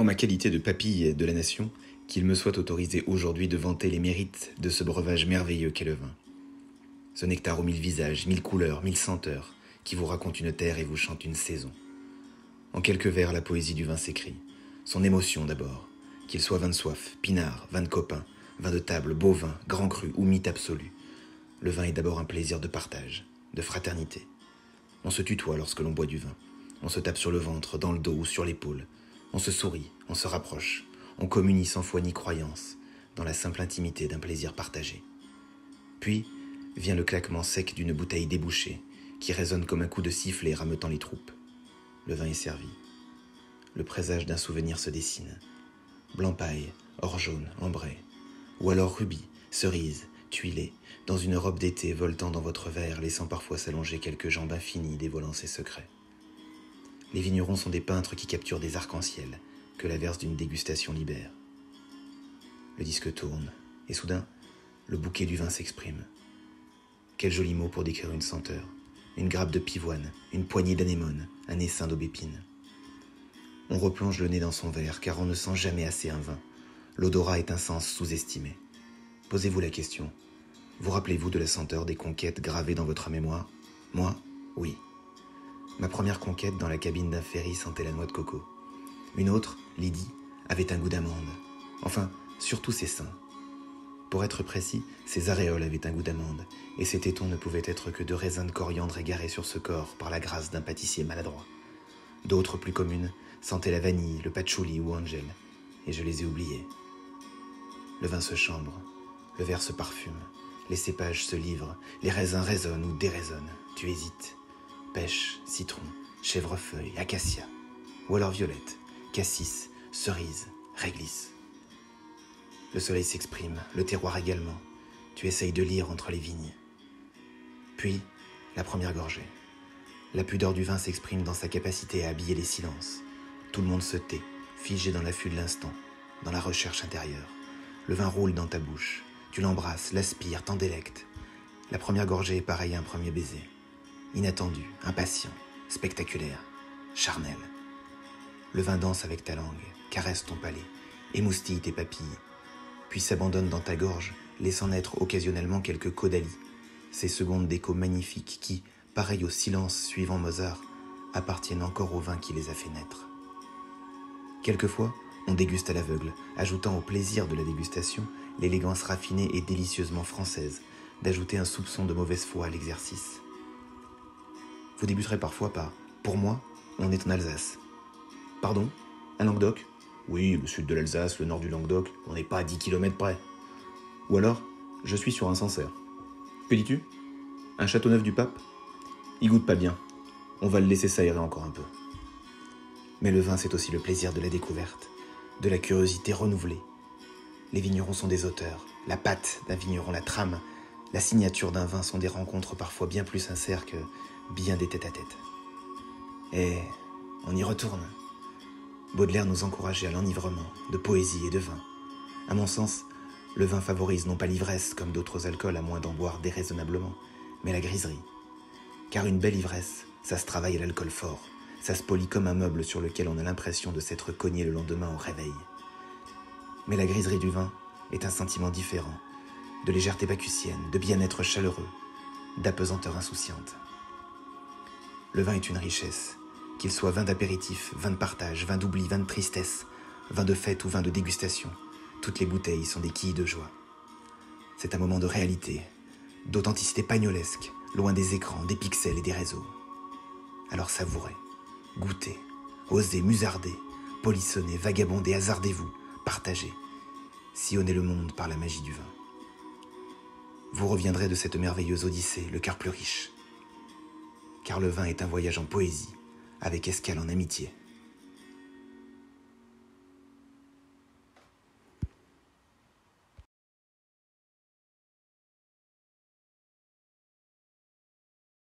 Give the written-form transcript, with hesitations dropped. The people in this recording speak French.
ma qualité de papille de la nation, qu'il me soit autorisé aujourd'hui de vanter les mérites de ce breuvage merveilleux qu'est le vin. Ce nectar aux 1000 visages, 1000 couleurs, 1000 senteurs, qui vous raconte une terre et vous chante une saison. En quelques vers, la poésie du vin s'écrit. Son émotion d'abord, qu'il soit vin de soif, pinard, vin de copain, vin de table, beau vin, grand cru ou mythe absolu. Le vin est d'abord un plaisir de partage, de fraternité. On se tutoie lorsque l'on boit du vin. On se tape sur le ventre, dans le dos ou sur l'épaule. On se sourit, on se rapproche. On communie sans foi ni croyance, dans la simple intimité d'un plaisir partagé. Puis vient le claquement sec d'une bouteille débouchée, qui résonne comme un coup de sifflet rameutant les troupes. Le vin est servi. Le présage d'un souvenir se dessine. Blanc paille, or jaune, ambré. Ou alors rubis, cerise, tuilé, dans une robe d'été voltant dans votre verre, laissant parfois s'allonger quelques jambes infinies dévoilant ses secrets. Les vignerons sont des peintres qui capturent des arcs-en-ciel que l'averse d'une dégustation libère. Le disque tourne, et soudain, le bouquet du vin s'exprime. Quel joli mot pour décrire une senteur. Une grappe de pivoine, une poignée d'anémone, un essaim d'aubépine. On replonge le nez dans son verre, car on ne sent jamais assez un vin. L'odorat est un sens sous-estimé. Posez-vous la question. Vous rappelez-vous de la senteur des conquêtes gravées dans votre mémoire? Moi, oui. Ma première conquête dans la cabine d'un ferry sentait la noix de coco. Une autre, Lydie, avait un goût d'amande. Enfin, surtout ses seins. Pour être précis, ses aréoles avaient un goût d'amande, et ses tétons ne pouvaient être que de raisins de coriandre égarés sur ce corps par la grâce d'un pâtissier maladroit. D'autres, plus communes, sentaient la vanille, le patchouli ou Angel, et je les ai oubliées. Le vin se chambre, le verre se parfume, les cépages se livrent, les raisins résonnent ou déraisonnent, tu hésites. Pêche, citron, chèvrefeuille, acacia, ou alors violette, cassis, cerise, réglisse. Le soleil s'exprime, le terroir également. Tu essayes de lire entre les vignes. Puis, la première gorgée. La pudeur du vin s'exprime dans sa capacité à habiller les silences. Tout le monde se tait, figé dans l'affût de l'instant, dans la recherche intérieure. Le vin roule dans ta bouche. Tu l'embrasses, l'aspires, t'en délectes. La première gorgée est pareille à un premier baiser. Inattendu, impatient, spectaculaire, charnel. Le vin danse avec ta langue, caresse ton palais, émoustille tes papilles, puis s'abandonne dans ta gorge, laissant naître occasionnellement quelques caudalie, ces secondes d'écho magnifiques qui, pareil au silence suivant Mozart, appartiennent encore au vin qui les a fait naître. Quelquefois, on déguste à l'aveugle, ajoutant au plaisir de la dégustation l'élégance raffinée et délicieusement française d'ajouter un soupçon de mauvaise foi à l'exercice. Vous débuterez parfois par « Pour moi, on est en Alsace ». « Pardon ? Un Languedoc ? Oui, le sud de l'Alsace, le nord du Languedoc, on n'est pas à 10 km près. » Ou alors « Je suis sur un Sancerre. »« Que dis-tu ? Un Châteauneuf-du-Pape ? Il goûte pas bien. On va le laisser s'aérer encore un peu. » Mais le vin, c'est aussi le plaisir de la découverte, de la curiosité renouvelée. Les vignerons sont des auteurs, la patte d'un vigneron, la trame, la signature d'un vin sont des rencontres parfois bien plus sincères que bien des tête-à-tête. Et on y retourne. Baudelaire nous encourageait à l'enivrement, de poésie et de vin. À mon sens, le vin favorise non pas l'ivresse comme d'autres alcools à moins d'en boire déraisonnablement, mais la griserie. Car une belle ivresse, ça se travaille à l'alcool fort, ça se polit comme un meuble sur lequel on a l'impression de s'être cogné le lendemain au réveil. Mais la griserie du vin est un sentiment différent, de légèreté bacussienne, de bien-être chaleureux, d'apesanteur insouciante. Le vin est une richesse, qu'il soit vin d'apéritif, vin de partage, vin d'oubli, vin de tristesse, vin de fête ou vin de dégustation, toutes les bouteilles sont des quilles de joie. C'est un moment de réalité, d'authenticité pagnolesque, loin des écrans, des pixels et des réseaux. Alors savourez, goûtez, osez, musardez, polissonnez, vagabondez, hasardez-vous, partagez, sillonnez le monde par la magie du vin. Vous reviendrez de cette merveilleuse odyssée, le cœur plus riche. Car le vin est un voyage en poésie, avec escale en amitié.